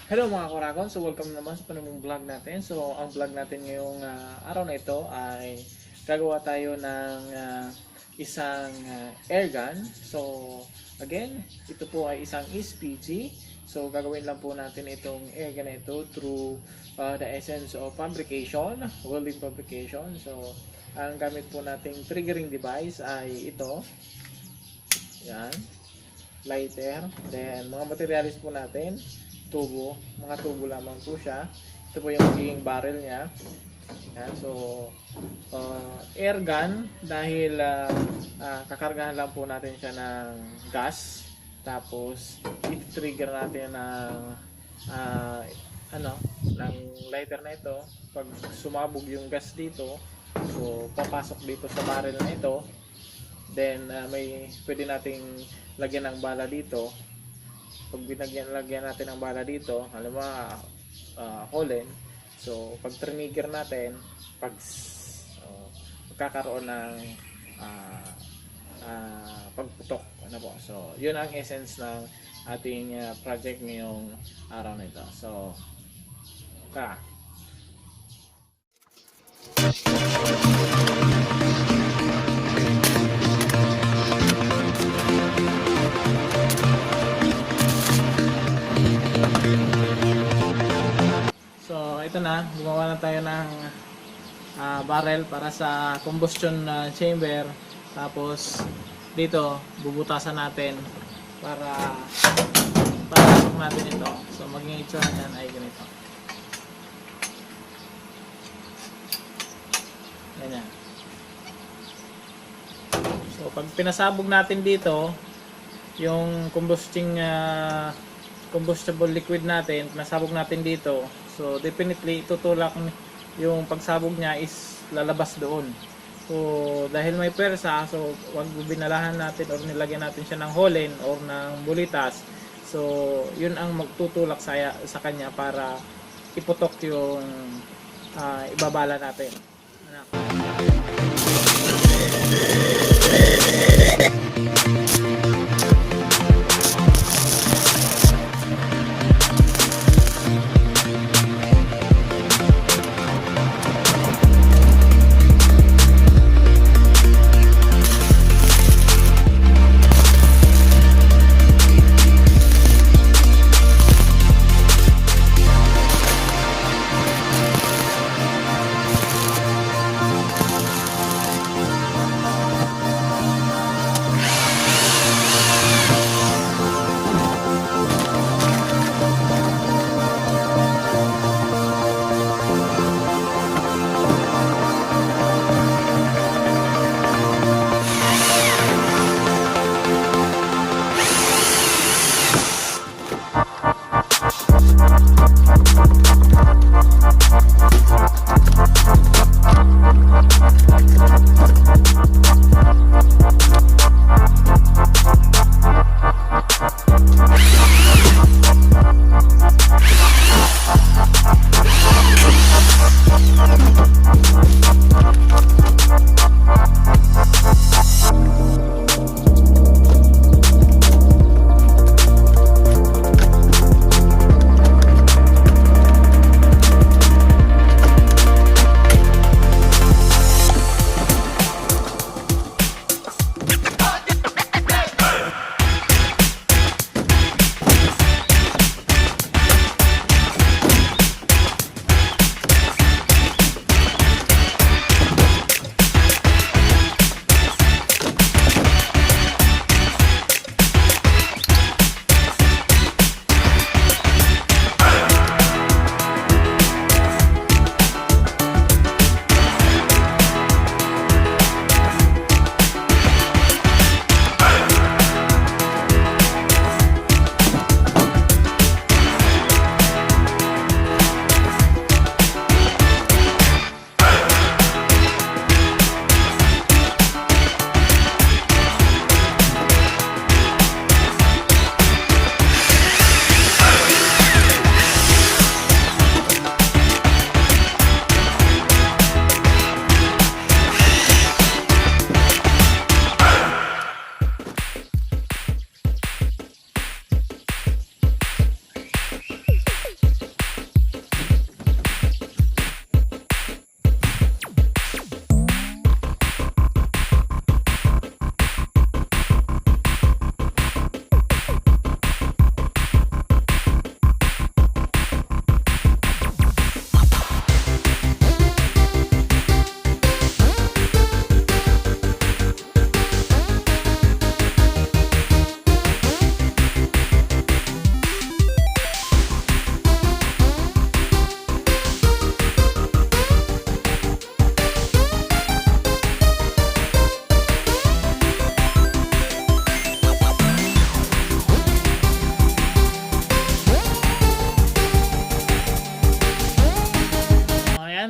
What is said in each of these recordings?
Hello mga Oragon, so welcome naman sa panibagong vlog natin. So ang vlog natin ngayong araw na ito ay gagawa tayo ng isang air gun. So again, ito po ay isang SPG. So gagawin lang po natin itong air gun na ito through the essence of fabrication, welding fabrication. So ang gamit po nating triggering device ay ito. Yan, lighter. Then mga materials po natin, tubo, mga tubo lamang po siya. Ito po yung magiging barrel niya. Yan, so air gun dahil kakargahan lang po natin siya ng gas, tapos i-trigger natin ng ng lighter na ito. Pag sumabog yung gas dito, so papasok dito sa barrel na ito. Then may pwede nating lagyan ng bala dito. Pag lagyan natin ng bala dito, alam mo, holen. So pag trigger natin, magkakaroon ng pagputok, ano po. So yun ang essence ng ating project ngayong araw na ito. So ito na, gumawa na tayo ng barrel para sa combustion chamber. Tapos dito bubutasan natin para pasok natin ito. So maging itsura niyan ay ganito. Ganyan. So pag pinasabog natin dito yung combustible liquid natin, pinasabog natin dito, so definitely tutulak yung pagsabog niya is lalabas doon. So dahil may pwersa, so wag binalahan natin or nilagyan natin siya ng holen or ng bulitas. So yun ang magtutulak sa kanya para iputok yung ibabala natin.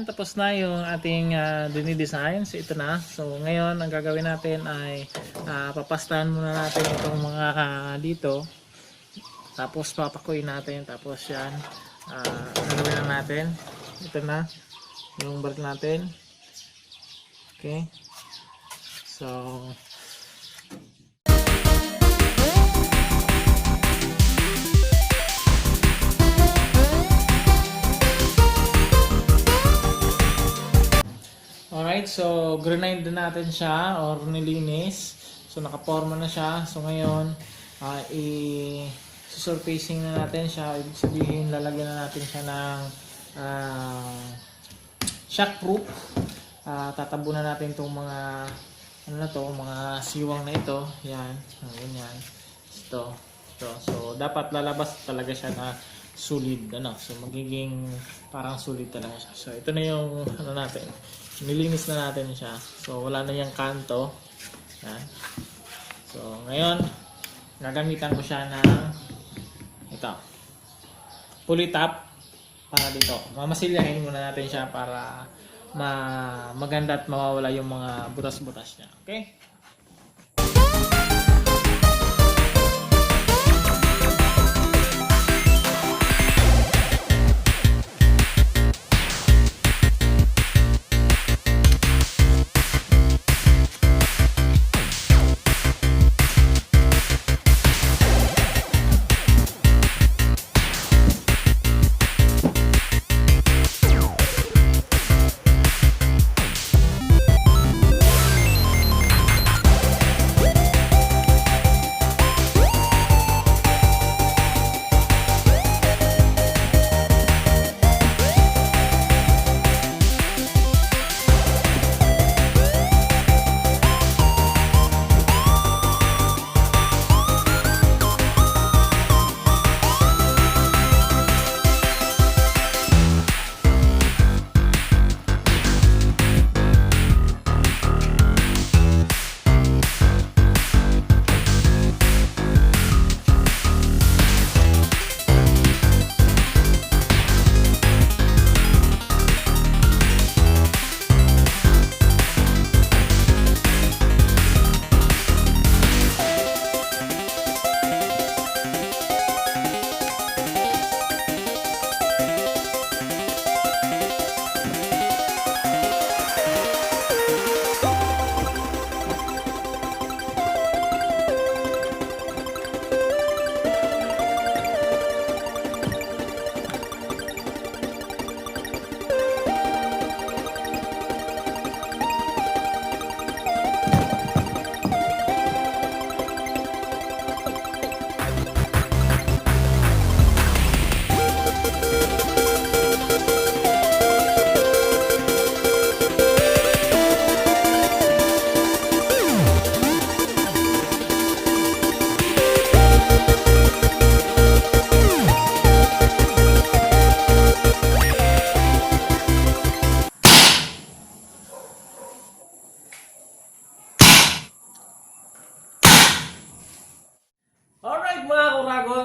tapos na yung ating dinidesign. So ito na. So ngayon ang gagawin natin ay papastahan muna natin itong mga dito. Tapos papakuin natin. Tapos yan. Gagawin lang natin. Ito na. Yung baril natin. Okay. So alright, so grind na natin siya or nilinis. So nakaporma na siya. So ngayon, i-surfacing na natin siya. Ibig sabihin, lalagyan na natin siya ng shockproof. Tatabunan natin itong mga mga siwang na ito. Yan, ganyan. Ito. So dapat lalabas talaga siya na solid, so magiging parang solid talaga siya. So ito na yung natin. Nilinis na natin siya. So wala na yung kanto. Yan. So ngayon, gagamitan ko siya ng ito. Pulley top para dito. Mamasilyahin muna natin siya para maganda at mawawala yung mga butas-butas niya. Okay?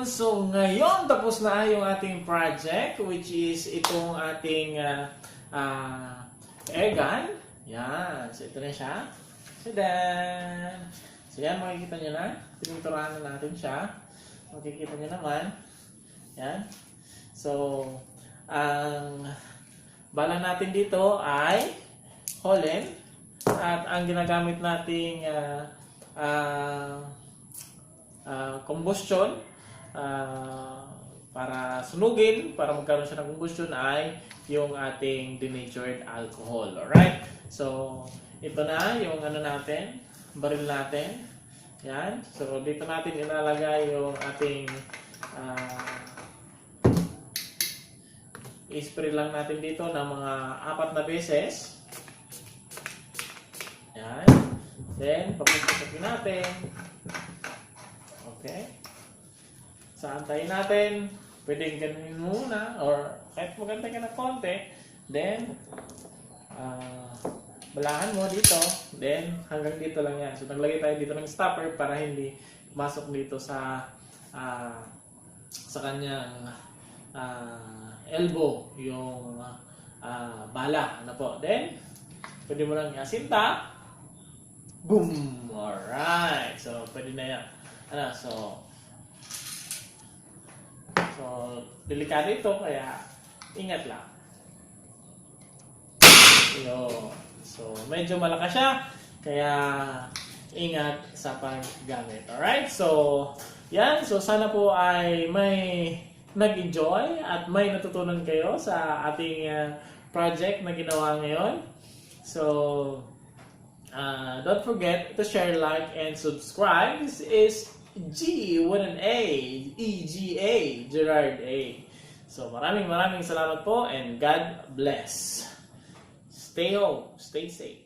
So ngayon tapos na yung ating project, which is itong ating air gun. Yan. So ito na siya. So yan, makikita nyo na. Tinuturahan na natin siya. Makikita nyo naman. Yan. So ang bala natin dito ay Holland. At ang ginagamit nating combustion para sunugin, para magkaroon siya ng combustion ay yung ating denatured alcohol. Alright? So, ito na yung natin, baril natin. Yan. So, dito natin ilalagay yung ating i-spray lang natin dito ng mga 4 na beses. Yan. Then, papupusakin natin. Okay. Saantayin natin. Pwedeng ganunin muna or kahit maganda ka na konti. Then, balahan mo dito. Then, hanggang dito lang yan. So, naglagay tayo dito ng stopper para hindi masok dito sa kanyang elbow yung bala. Ano po? Then, pwede mo lang yasinta. Boom! Alright. So, pwede na yan. So, delikado ito, kaya ingat lang. So, medyo malakas siya, kaya ingat sa paggamit. Alright? So, yan. So, sana po ay may nag-enjoy at may natutunan kayo sa ating project na ginawa ngayon. So, don't forget to share, like, and subscribe. This is G with an A, E-G-A, Gerard A. So, maraming salamat po and God bless. Stay home, stay safe.